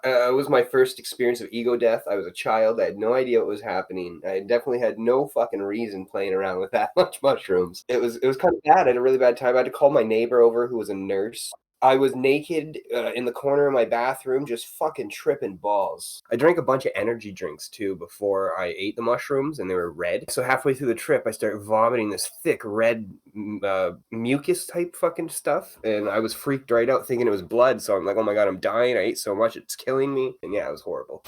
It was my first experience of ego death. I was a child. I had no idea what was happening. I definitely had no fucking reason playing around with that much mushrooms. It was kind of bad. I had a really bad time. I had to call my neighbor over who was a nurse. I was naked in the corner of my bathroom, just fucking tripping balls. I drank a bunch of energy drinks too before I ate the mushrooms, and they were red. So halfway through the trip, I started vomiting this thick red mucus type fucking stuff, and I was freaked right out thinking it was blood. So I'm like, oh my god, I'm dying. I ate so much, it's killing me. And yeah, it was horrible.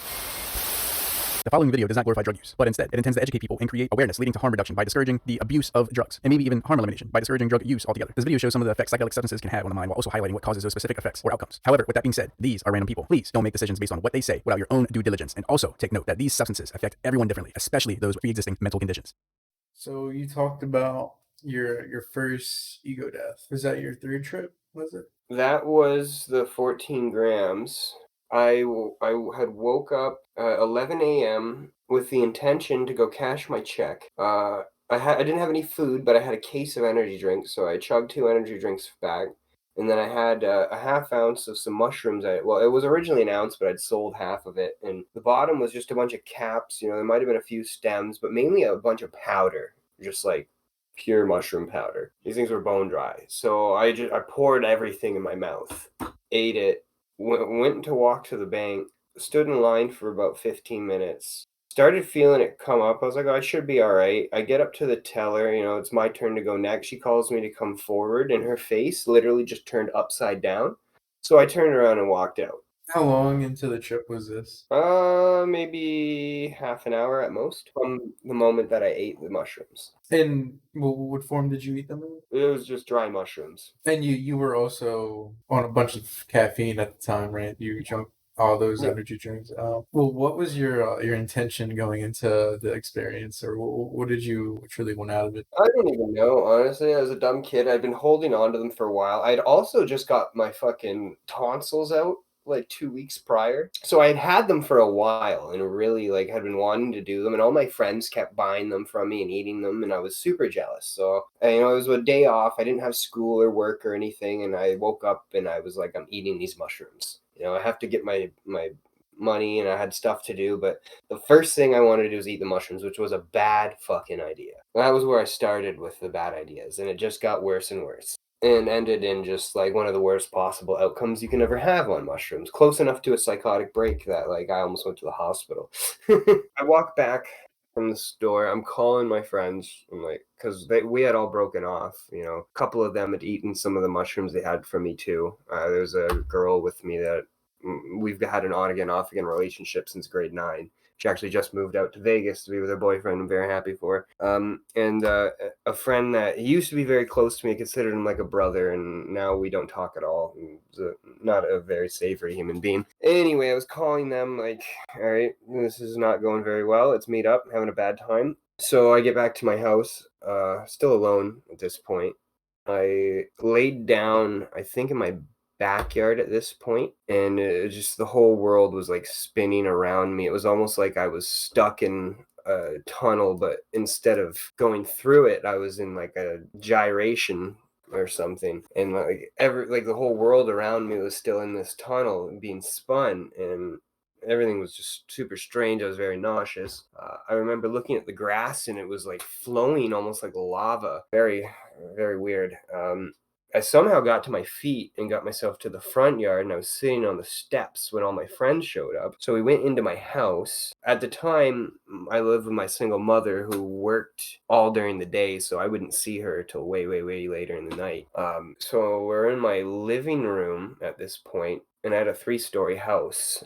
The following video does not glorify drug use, but instead, it intends to educate people and create awareness leading to harm reduction by discouraging the abuse of drugs, and maybe even harm elimination by discouraging drug use altogether. This video shows some of the effects psychedelic substances can have on the mind while also highlighting what causes those specific effects or outcomes. However, with that being said, these are random people. Please don't make decisions based on what they say without your own due diligence, and also take note that these substances affect everyone differently, especially those with pre-existing mental conditions. So you talked about your first ego death. Was that your third trip? Was it? That was the 14 grams. I had woke up 11 a.m. with the intention to go cash my check. I didn't have any food, but I had a case of energy drinks, so I chugged 2 energy drinks back, and then I had a half ounce of some mushrooms. Well, it was originally an ounce, but I'd sold half of it, and the bottom was just a bunch of caps. You know, there might have been a few stems, but mainly a bunch of powder, just like pure mushroom powder. These things were bone dry, so I poured everything in my mouth, ate it, went to walk to the bank, stood in line for about 15 minutes. Started feeling it come up. I was like, oh, I should be all right. I get up to the teller, it's my turn to go next. She calls me to come forward, and her face literally just turned upside down. So I turned around and walked out. How long into the trip was this? Maybe half an hour at most from the moment that I ate the mushrooms. And what form did you eat them in? It was just dry mushrooms. And you were also on a bunch of caffeine at the time, right? You drank all those Yeah. energy drinks. Well, what was your intention going into the experience, or what did you truly want out of it? I don't even know, honestly. I was a dumb kid. I'd been holding on to them for a while. I'd also just got my fucking tonsils out like 2 weeks prior. So I had them for a while and really like had been wanting to do them. And all my friends kept buying them from me and eating them. And I was super jealous. So, it was a day off. I didn't have school or work or anything. And I woke up and I was like, I'm eating these mushrooms. I have to get my money and I had stuff to do. But the first thing I wanted to do was eat the mushrooms, which was a bad fucking idea. That was where I started with the bad ideas, and it just got worse and worse. And ended in just like one of the worst possible outcomes you can ever have on mushrooms. Close enough to a psychotic break that like I almost went to the hospital. I walk back from the store. I'm calling my friends. I'm like, because we had all broken off. A couple of them had eaten some of the mushrooms they had from me too. There's a girl with me that we've had an on again, off again relationship since grade 9. She actually just moved out to Vegas to be with her boyfriend. I'm very happy for her. And a friend that he used to be very close to me, I considered him like a brother, and now we don't talk at all. He's not a very savory human being. Anyway, I was calling them like, all right, this is not going very well. Let's meet up. I'm having a bad time. So I get back to my house, still alone at this point. I laid down, I think, in my backyard at this point, and just the whole world was like spinning around me. It was almost like I was stuck in a tunnel, but instead of going through it, I was in like a gyration or something, and like the whole world around me was still in this tunnel being spun, and everything was just super strange. I was very nauseous. I remember looking at the grass, and it was like flowing almost like lava. Very, very weird. I somehow got to my feet and got myself to the front yard, and I was sitting on the steps when all my friends showed up. So we went into my house. At the time, I lived with my single mother who worked all during the day, so I wouldn't see her till way, way, way later in the night. So we're in my living room at this point, and I had a 3-story house.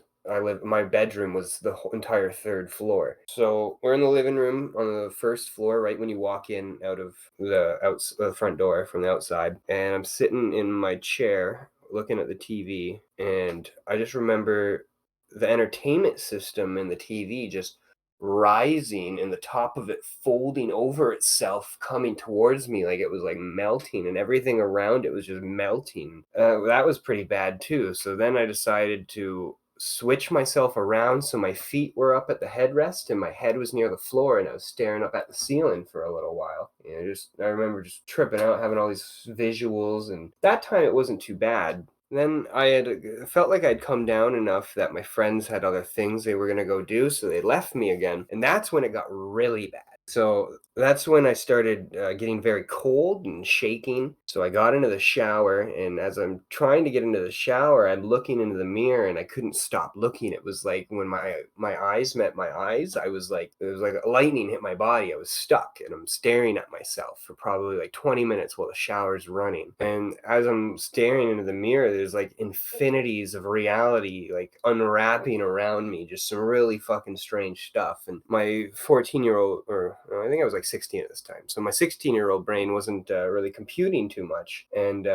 My bedroom was the whole entire 3rd floor. So we're in the living room on the 1st floor, right when you walk in out of the front door from the outside. And I'm sitting in my chair looking at the TV. And I just remember the entertainment system in the TV just rising, and the top of it folding over itself, coming towards me like it was like melting, and everything around it was just melting. That was pretty bad too. So then I decided to switch myself around so my feet were up at the headrest and my head was near the floor, and I was staring up at the ceiling for a little while. I remember just tripping out, having all these visuals, and that time it wasn't too bad. Then I had felt like I'd come down enough that my friends had other things they were gonna go do, so they left me again, and that's when it got really bad. So that's when I started getting very cold and shaking. So I got into the shower, and as I'm trying to get into the shower, I'm looking into the mirror, and I couldn't stop looking. It was like when my eyes met my eyes, I was like, it was like lightning hit my body. I was stuck, and I'm staring at myself for probably like 20 minutes while the shower's running. And as I'm staring into the mirror, there's like infinities of reality like unwrapping around me, just some really fucking strange stuff. And my 14-year-old, or I think I was like 16 at this time, so my 16-year-old brain wasn't really computing too much. And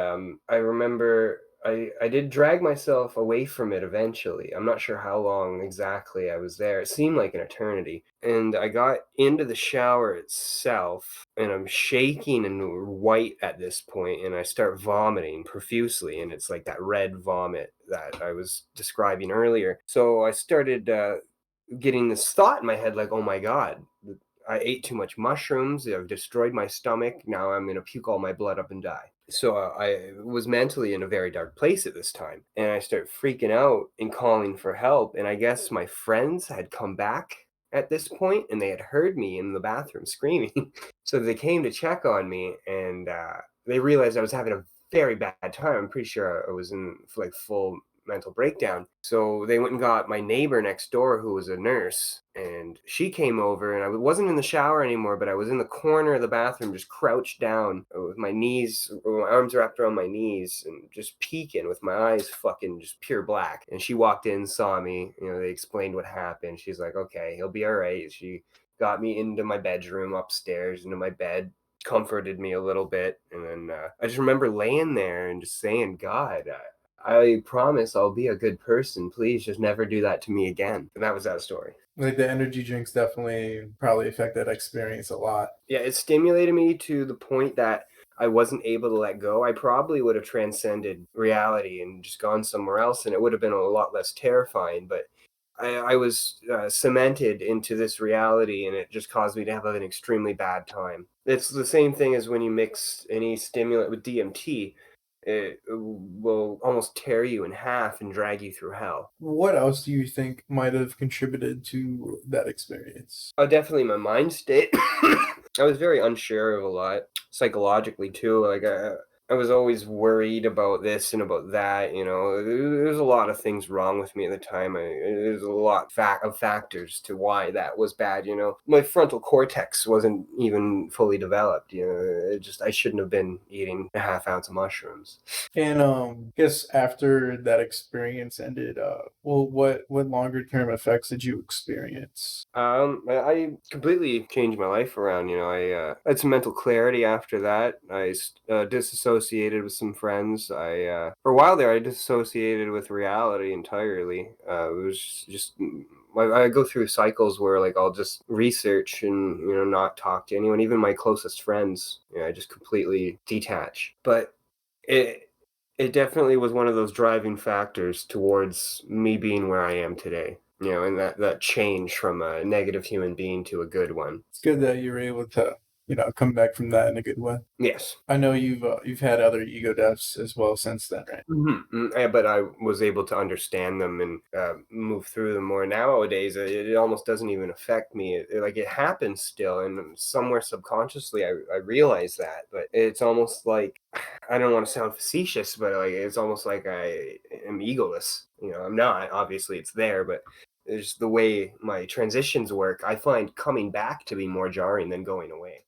I remember I did drag myself away from it eventually. I'm not sure how long exactly I was there. It seemed like an eternity. And I got into the shower itself, and I'm shaking and white at this point, and I start vomiting profusely, and it's like that red vomit that I was describing earlier. So I started getting this thought in my head like, oh my God, I ate too much mushrooms. I've destroyed my stomach. Now I'm going to puke all my blood up and die. So I was mentally in a very dark place at this time. And I start freaking out and calling for help. And I guess my friends had come back at this point, and they had heard me in the bathroom screaming. So they came to check on me, and they realized I was having a very bad time. I'm pretty sure I was in like full mental breakdown. So they went and got my neighbor next door, who was a nurse, and she came over, and I wasn't in the shower anymore, but I was in the corner of the bathroom, just crouched down with my knees, my arms wrapped around my knees, and just peeking with my eyes fucking just pure black. And she walked in, saw me, they explained what happened. She's like, okay, he'll be all right. She got me into my bedroom upstairs, into my bed, comforted me a little bit, and then I just remember laying there and just saying, God, I promise I'll be a good person. Please just never do that to me again. And that was that story. Like the energy drinks definitely probably affect that experience a lot. Yeah, it stimulated me to the point that I wasn't able to let go. I probably would have transcended reality and just gone somewhere else, and it would have been a lot less terrifying. But I was cemented into this reality, and it just caused me to have an extremely bad time. It's the same thing as when you mix any stimulant with DMT. It will almost tear you in half and drag you through hell. What else do you think might have contributed to that experience? Oh, definitely my mind state. I was very unsure of a lot psychologically too. Like I was always worried about this and about that. There's a lot of things wrong with me at the time. There's a lot of factors to why that was bad. My frontal cortex wasn't even fully developed. I shouldn't have been eating a half ounce of mushrooms. And I guess after that experience ended, well, what longer term effects did you experience? I completely changed my life around. I had some mental clarity after that. I disassociated with some friends. For a while there, I disassociated with reality entirely. It was just I go through cycles where like I'll just research and not talk to anyone, even my closest friends. I just completely detach. But it it definitely was one of those driving factors towards me being where I am today. And that change from a negative human being to a good one. It's good that you were able to, come back from that in a good way. Yes. I know you've had other ego deaths as well since then, right? But I was able to understand them and move through them more. Nowadays, it almost doesn't even affect me. It happens still, and somewhere subconsciously, I realize that. But it's almost like, I don't want to sound facetious, but like it's almost like I am egoless. I'm not. Obviously, it's there, but it's the way my transitions work. I find coming back to be more jarring than going away.